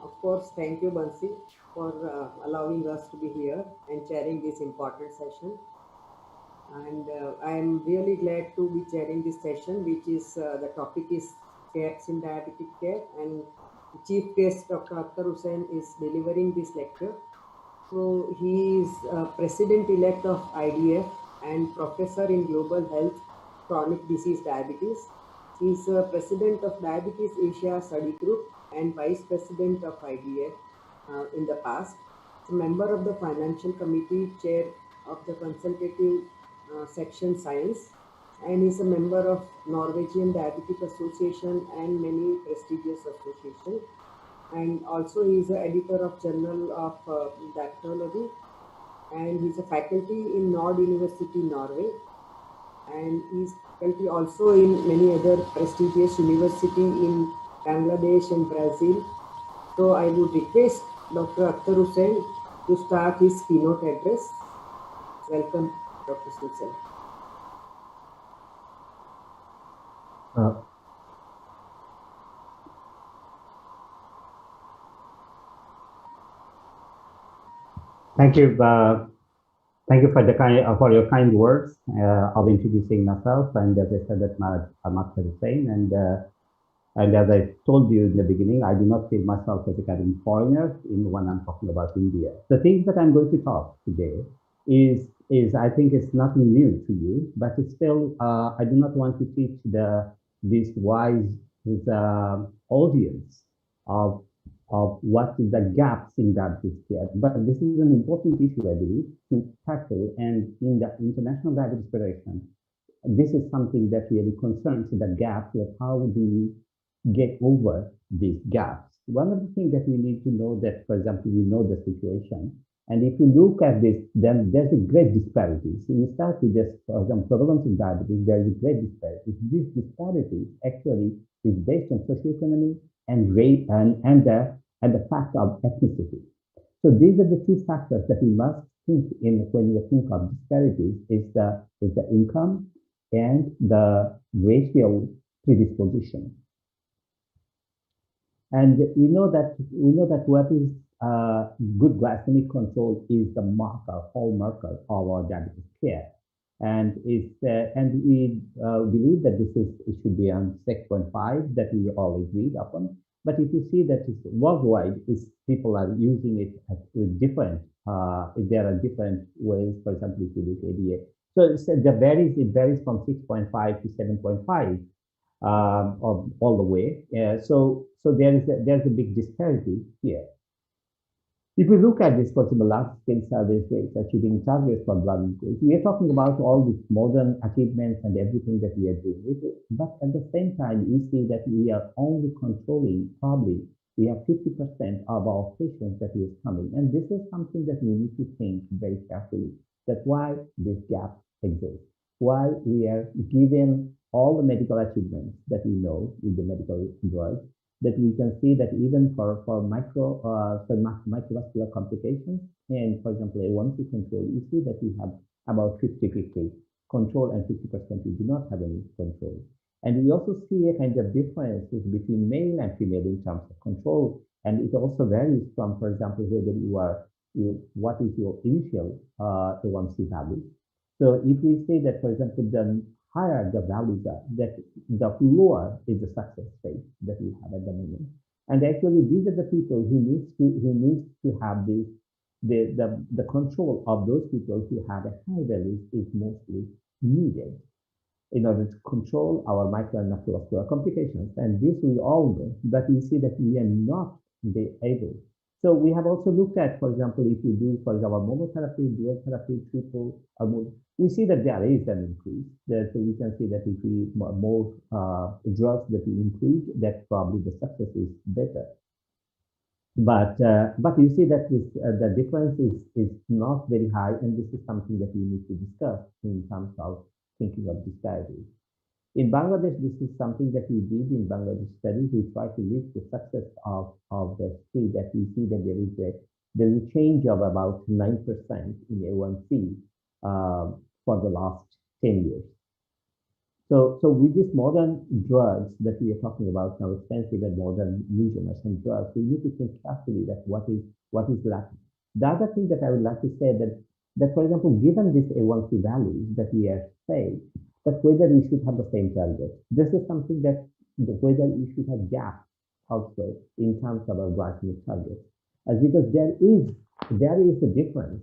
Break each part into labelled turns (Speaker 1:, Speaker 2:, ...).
Speaker 1: of course, thank you, Bansi, for allowing us to be here and chairing this important session. And I am really glad to be chairing this session, which is the topic is gaps in diabetic care, and the chief guest Dr. Akhtar Hussain is delivering this lecture. So he is president-elect of IDF and professor in global health, chronic disease diabetes. He is president of Diabetes Asia Study Group and vice president of IDF in the past. He's a member of the financial committee, chair of the consultative section science, and is a member of Norwegian Diabetic Association and many prestigious associations. And also he is the editor of Journal of Diabetology, and he's a faculty in Nord University, Norway, and he's faculty also in many other prestigious university in Bangladesh and Brazil. So I would request Dr. Akhtar Hussain to start his keynote address. Welcome, Dr. Hussain.
Speaker 2: Thank you. Thank you for the for your kind words of introducing myself. And as I said, that I'm Akhtar Hussain, and as I told you in the beginning, I do not feel myself as a kind of foreigner in when I'm talking about India. The things that I'm going to talk today is I think it's nothing new to you, but it's still I do not want to teach this wise audience of what is the gaps in diabetes care. But this is an important issue, I believe, to tackle. And in the International Diabetes Federation, this is something that really concerns the gap of how do we get over these gaps. One of the things that we need to know that, for example, we know the situation. And if you look at this, then there's a great disparity. So we start with just, for example, prevalence of diabetes, there is a great disparity. This disparity actually is based on socioeconomy and rate and the fact of ethnicity. So these are the two factors that we must think in when we think of disparities is the income and the racial predisposition. And we know that what is good glycemic control is the hallmarker of our diabetes care, and we believe that it should be on 6.5 that we all agreed upon. But if you see that it's worldwide, people are using it with different. There are different ways. For example, if you look at ADA, so it varies from 6.5 to 7.5 all the way. So there's a big disparity here. If we look at this possible large-scale survey rates achieving targets for blood glucose, we are talking about all these modern achievements and everything that we are doing. But at the same time, we see that we are only controlling, probably, we have 50% of our patients that is coming. And this is something that we need to think very carefully, that why this gap exists, why we are given all the medical achievements that we know with the medical drugs, that we can see that even for microvascular complications and, for example, A1C control, you see that we have about 50-50 control and 50% we do not have any control. And we also see a kind of differences between male and female in terms of control. And it also varies from, for example, whether what is your initial A1C value. So if we say that, for example, the higher the values are, that the lower is the success rate that we have at the moment. And actually, these are the people who needs to have the control of those people who have a high values is mostly needed in order to control our micro and macrovascular complications. And this we all know, but we see that we are not able. So we have also looked at, for example, if you do, for example, monotherapy, dual therapy, triple, we see that there is an increase. So we can see that if we more drugs that we include, that probably the success is better. But you see that the difference is not very high, and this is something that we need to discuss in terms of thinking of disparities. In Bangladesh, this is something that we did in Bangladesh studies. We try to list the success of the three that we see that there is a change of about 9% in A1C for the last 10 years. So with these modern drugs that we are talking about now, expensive and modern new generation drugs, we need to think carefully that what is lacking. The other thing that I would like to say that for example, given these A1C values that we are saying, that whether we should have the same target. This is something that whether we should have gaps also in terms of our glycemic targets. As because there is a difference.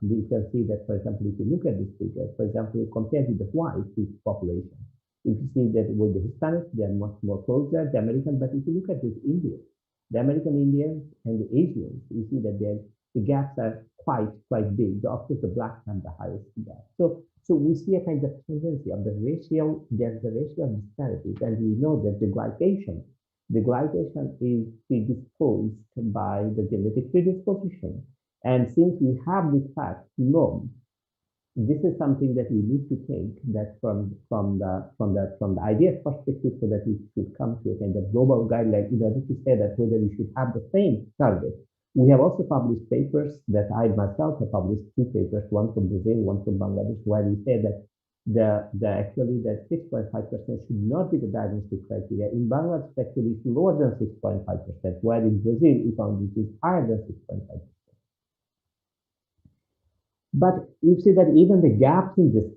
Speaker 2: We can see that, for example, if you look at this figure, for example, compared with the white population, if you see that with the Hispanics, they are much more closer, the American, but if you look at this Indians, the American Indians and the Asians, you see that the gaps are quite big. Of course, the blacks have the highest gap. So we see a kind of tendency of the ratio, there's a ratio of disparities, and we know that the glycation is predisposed by the genetic predisposition. And since we have this fact known, this is something that we need to think that from the ideas perspective, so that we should come to a kind of global guideline in order to say that whether we should have the same target. We have also published papers that I myself have published two papers, one from Brazil, one from Bangladesh, where we say that actually that 6.5% should not be the diagnostic criteria. In Bangladesh, actually it's lower than 6.5%, while in Brazil we found it is higher than 6.5%. But you see that even the gaps in this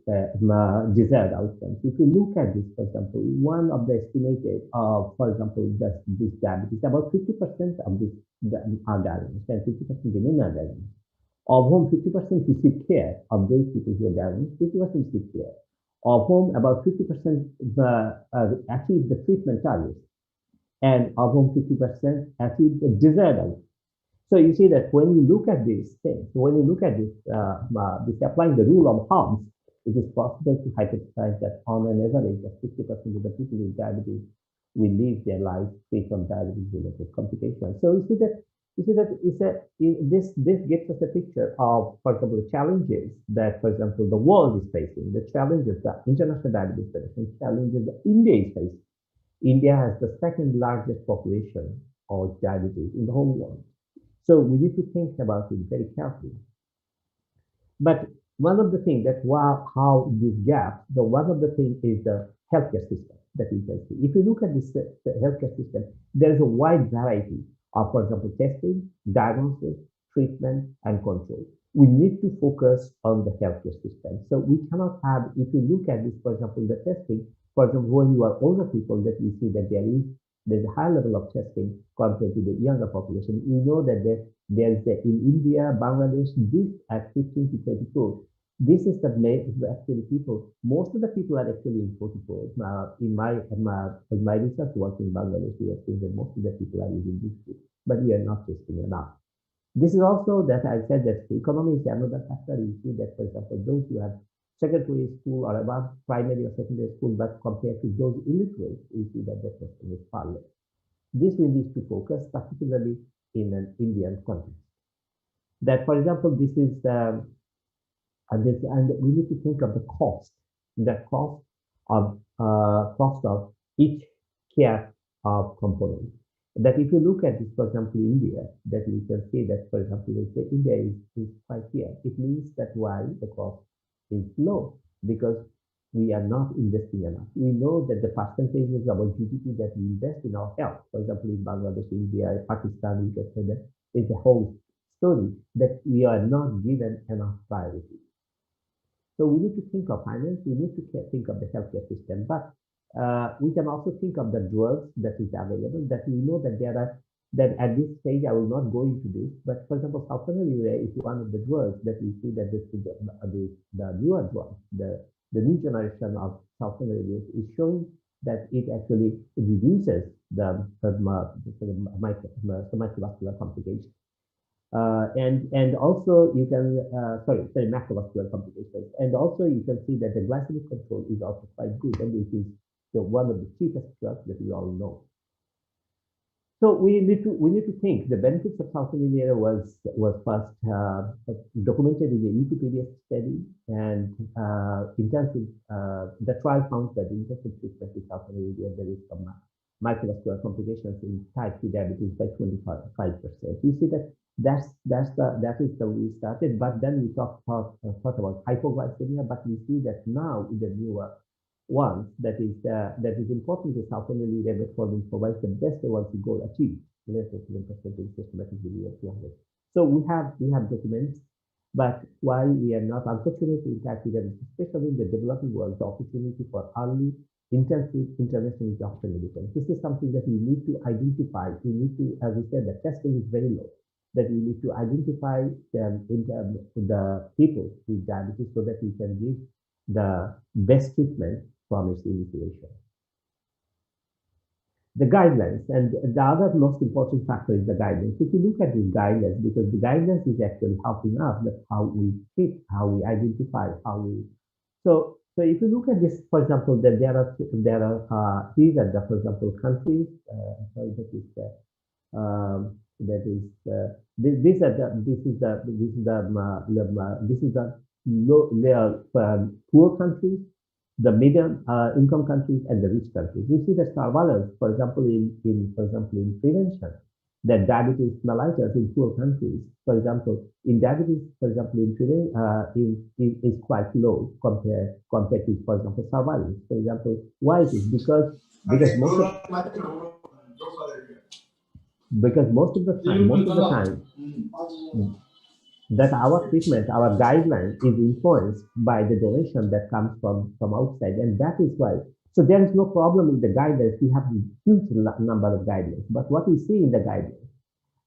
Speaker 2: desired outcomes, if you look at this, for example, one of the estimated, for example, this diabetes, about 50% of this are diagnosed and 50% remain undiagnosed, of whom 50% receive care of those people who are diagnosed, 50% receive care, of whom about 50% achieve the treatment targets, and of whom 50% achieve the desired outcomes. So you see that when you look at these things, when you look at this applying the rule of Holmes, it is possible to hypothesize that on an average of 50% of the people with diabetes will live their lives free from diabetes-related complications. So this gives us a picture of, for example, the challenges that, for example, the world is facing, the challenges that International Diabetes Federation challenges that India is facing. India has the second largest population of diabetes in the whole world. So we need to think about it very carefully. But one of the things that how this gap, one of the things is the healthcare system that we can see. If you look at this the healthcare system, there's a wide variety of, for example, testing, diagnosis, treatment, and control. We need to focus on the healthcare system. So we cannot have, if you look at this, for example, the testing, for example, when you are older people, that we see that there's a high level of testing compared to the younger population. We know that there's in India, Bangladesh, this at 15 to 34. This is the actually people. Most of the people are actually in 44. In my research work in Bangladesh, we have seen that most of the people are using this group, but we are not testing enough. This is also that I said that the economy is another factor. You see that, for example, those who have secondary school or above primary or secondary school, but compared to those illiterate, we see that the testing is far less. This we need to focus, particularly in an Indian context. That, for example, this is and we need to think of the cost of each care of component. That if you look at this, for example, India, that we can see that, for example, India is quite here. It means that why the cost is low, because we are not investing enough. We know that the percentages of our GDP that we invest in our health, for example, in Bangladesh, India, Pakistan, we can say that is a whole story that we are not given enough priority. So we need to think of finance, we need to think of the healthcare system, but we can also think of the drugs that is available, that we know that there are, that at this stage, I will not go into this, but for example, sulfonylurea is one of the drugs that we see that this is the newer drug, the new generation of sulfonylurea is showing that it actually reduces the microvascular complications. And also you can, macrovascular complications. And also you can see that the glycemic control is also quite good, and it is one of the cheapest drugs that we all know. So we need to think the benefits of sulfonylurea was first documented in the Wikipedia study, and intensive the trial found that intensive treatment with sulfonylurea there is some microvascular complications in type 2 diabetes by 25%. You see that is the way we started, but then we talked about hypoglycemia, but we see that now in the newer ones that is important is how family metformin provides the best A1C goal achieved, less than 7% in systematic review of 200. So we have documents, but why we are not unfortunate in fact, especially in the developing world, the opportunity for early intensive intervention is often limited. This is something that we need to identify. We need to, as we said, the testing is very low. That we need to identify the people with diabetes so that we can give the best treatment from its initiation. The guidelines, and the other most important factor is the guidelines. If you look at these guidelines, because the guidelines is actually helping us, that how we treat, how we identify, how we. So if you look at this, for example, that these are the, for example, countries. Sorry, that is these are the this is the low poor countries, the medium income countries, and the rich countries. You see the surveillance, for example, in prevention, that diabetes mellitus in poor countries, for example, in diabetes, for example, is quite low compared to, for example, surveillance. For example, why is it? Because most of the time that our treatment, our guideline is influenced by the donation that comes from outside, and that is why. So there is no problem in the guidelines. We have a huge number of guidelines, but what we see in the guidelines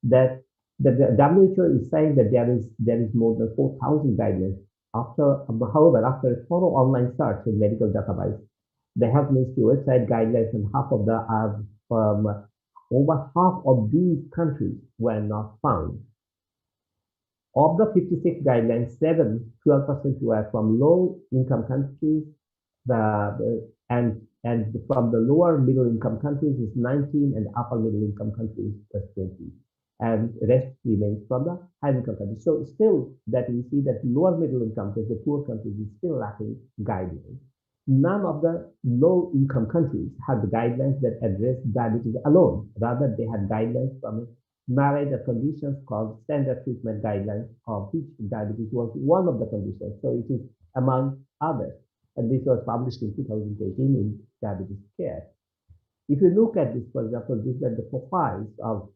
Speaker 2: that the WHO is saying that there is more than 4,000 guidelines. However, after a thorough online search in medical database, the Health Ministry website guidelines and over half of these countries were not found. Of the 56 guidelines, 12% were from low-income countries, and from the lower middle-income countries is 19, and upper middle-income countries was 20, and the rest remains from the high-income countries. So still, that we see that lower middle-income countries, the poor countries, is still lacking guidelines. None of the low-income countries had the guidelines that address diabetes alone. Rather, they had guidelines from married conditions called standard treatment guidelines, of which diabetes was one of the conditions. So it is among others. And this was published in 2018 in Diabetes Care. If you look at this, for example, these are the profiles of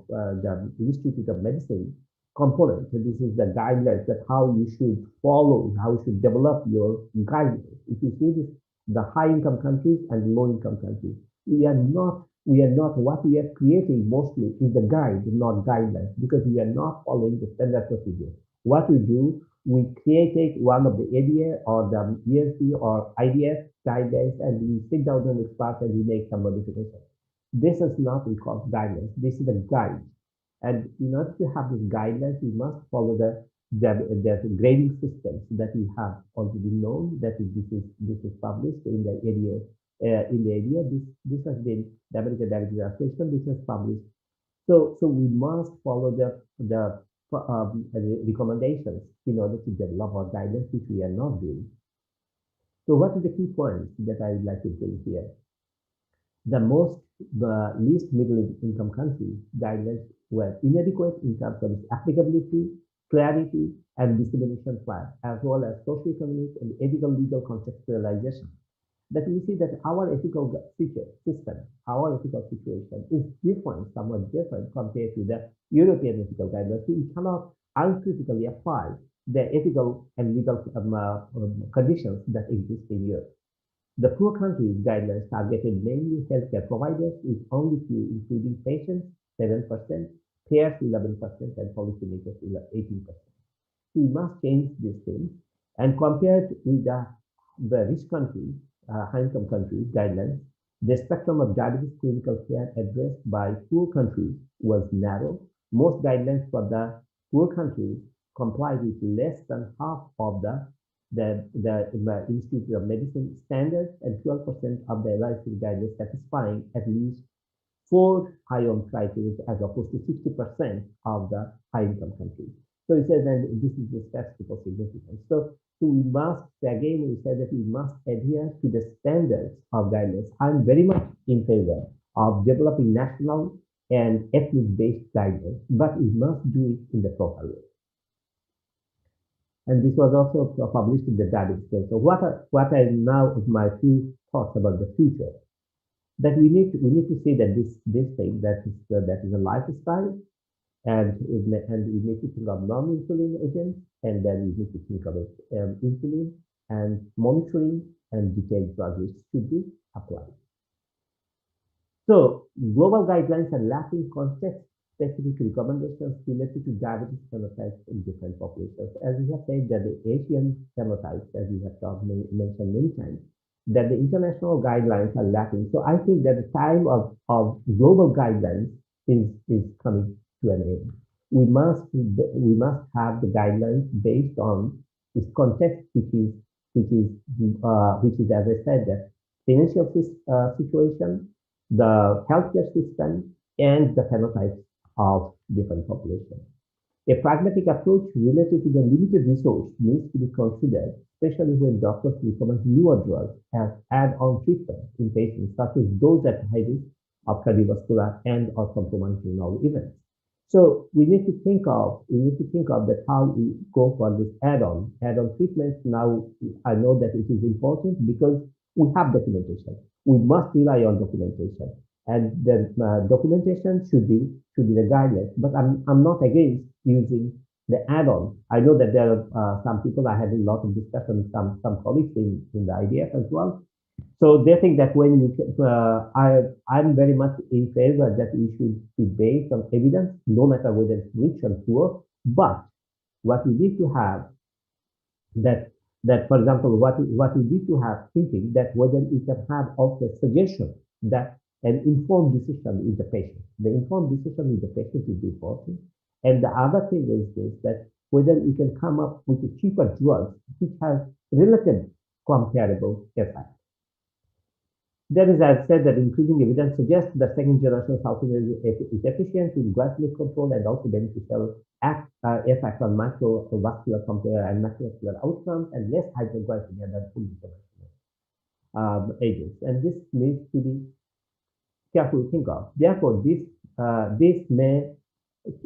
Speaker 2: the Institute of Medicine component. So this is the guidelines that how you should follow, how you should develop your guidelines. If you see this, the high-income countries and low-income countries, we are not, what we are creating mostly is the guide, not guidelines, because we are not following the standard procedure. What we do, we create one of the ADA or the ESD or IDF guidelines, and we sit down with an expert and we make some modifications. This is not called guidelines. This is a guide. And in order to have these guidelines, we must follow the grading systems that we have already known. That this is published in the area. This has been the American Diabetes Association. This is published. So we must follow the recommendations in order to develop our guidelines, which we are not doing. So what are the key points that I would like to bring here? The least middle income countries guidelines were inadequate in terms of its applicability, clarity, and dissemination plan, as well as socioeconomic and ethical legal conceptualization. That we see that our ethical system, our ethical situation is different, somewhat different compared to the European ethical guidelines. So we cannot uncritically apply the ethical and legal conditions that exist in Europe. The poor countries guidelines targeted mainly healthcare providers with only few, including patients, 7%, payers, 11%, and policymakers, 18%. We must change these things. And compared with the rich countries, high-income countries guidelines, the spectrum of diabetes clinical care addressed by poor countries was narrow. Most guidelines for the poor countries complied with less than half of the Institute of Medicine standards, and 12% of the LIC guidelines satisfying at least 4 high-income criteria, as opposed to 60% of the high-income countries. So it says, and this is the statistical significance. So we must, again, we said that we must adhere to the standards of guidelines. I'm very much in favor of developing national and ethnic-based guidelines, but we must do it in the proper way. And this was also published in the Diabetes Care. So what are now my few thoughts about the future, that we need to say that this thing that is a lifestyle, and we need to think of non-insulin agents, and then we need to think of it, insulin and monitoring and detailed drug lists should be applied. So global guidelines are lacking context-specific recommendations related to diabetes phenotypes in different populations. As we have said that the Asian phenotypes, as we have mentioned many times, that the international guidelines are lacking. So I think that the time of global guidelines is coming to an end. We must have the guidelines based on this context, which is as I said, the financial situation, the healthcare system, and the phenotypes of different populations. A pragmatic approach related to the limited resource needs to be considered, especially when doctors recommend newer drugs as add-on treatment in patients such as those at high risk of cardiovascular and or compromised renal events. So we need to think of that how we go for this add-on treatments. Now I know that it is important because we have documentation. We must rely on documentation, and the documentation should be the guidelines. But I'm not against using the add-on. I know that there are some people. I had a lot of discussion with some colleagues in the IDF as well. So they think that when you, I'm very much in favor that we should be based on evidence, no matter whether it's rich or poor. But what we need to have that for example, what we need to have thinking that whether we can have also a suggestion that an informed decision is the patient. The informed decision is the patient is important. And the other thing is this, that whether we can come up with a cheaper drugs which has relative comparable effect. There is, as said, that increasing evidence suggests that second generation sulfonylurea is efficient in glycemic control and also beneficial effect on microvascular and macrovascular outcomes and less hypoglycemia than full interventional agents. And this needs to be carefully think of. Therefore, this may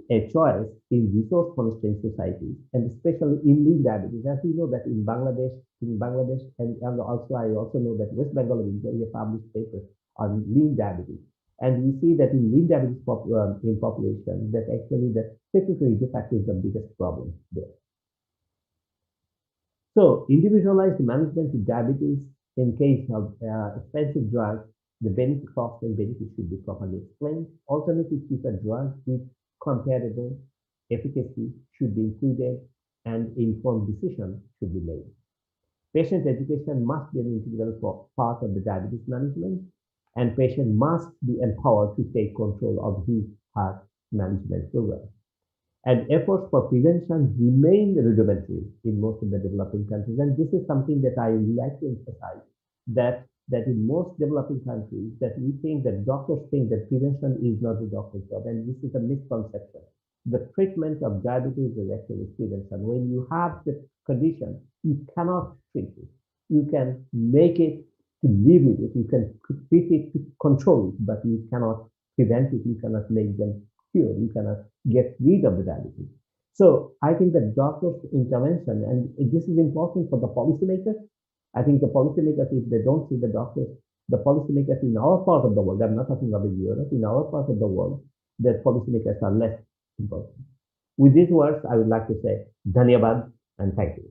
Speaker 2: a choice in resource-constrained societies, and especially in lean diabetes. As we know that in Bangladesh, and also I also know that West Bengal of India, we have published papers on lean diabetes. And we see that in lean diabetes in population, that actually the secondary defect is the biggest problem there. So individualized management of diabetes in case of expensive drugs, the benefit, cost, and benefit should be properly explained. Alternative cheaper drugs with comparable efficacy should be included, and informed decision should be made. Patient education must be an integral part of the diabetes management, and patient must be empowered to take control of his heart management program. And efforts for prevention remain rudimentary in most of the developing countries. And this is something that I would like to emphasize, that in most developing countries, that we think that doctors think that prevention is not the doctor's job, and this is a misconception. The treatment of diabetes is actually prevention. When you have the condition, you cannot treat it. You can make it to live with it. You can treat it to control it, but you cannot prevent it. You cannot make them cure. You cannot get rid of the diabetes. So I think that doctors' intervention, and this is important for the policymakers. I think the policymakers, if they don't see the doctors, the policymakers in our part of the world, I'm not talking about Europe, in our part of the world, the policymakers are less important. With these words, I would like to say, Dhanyabad and thank you.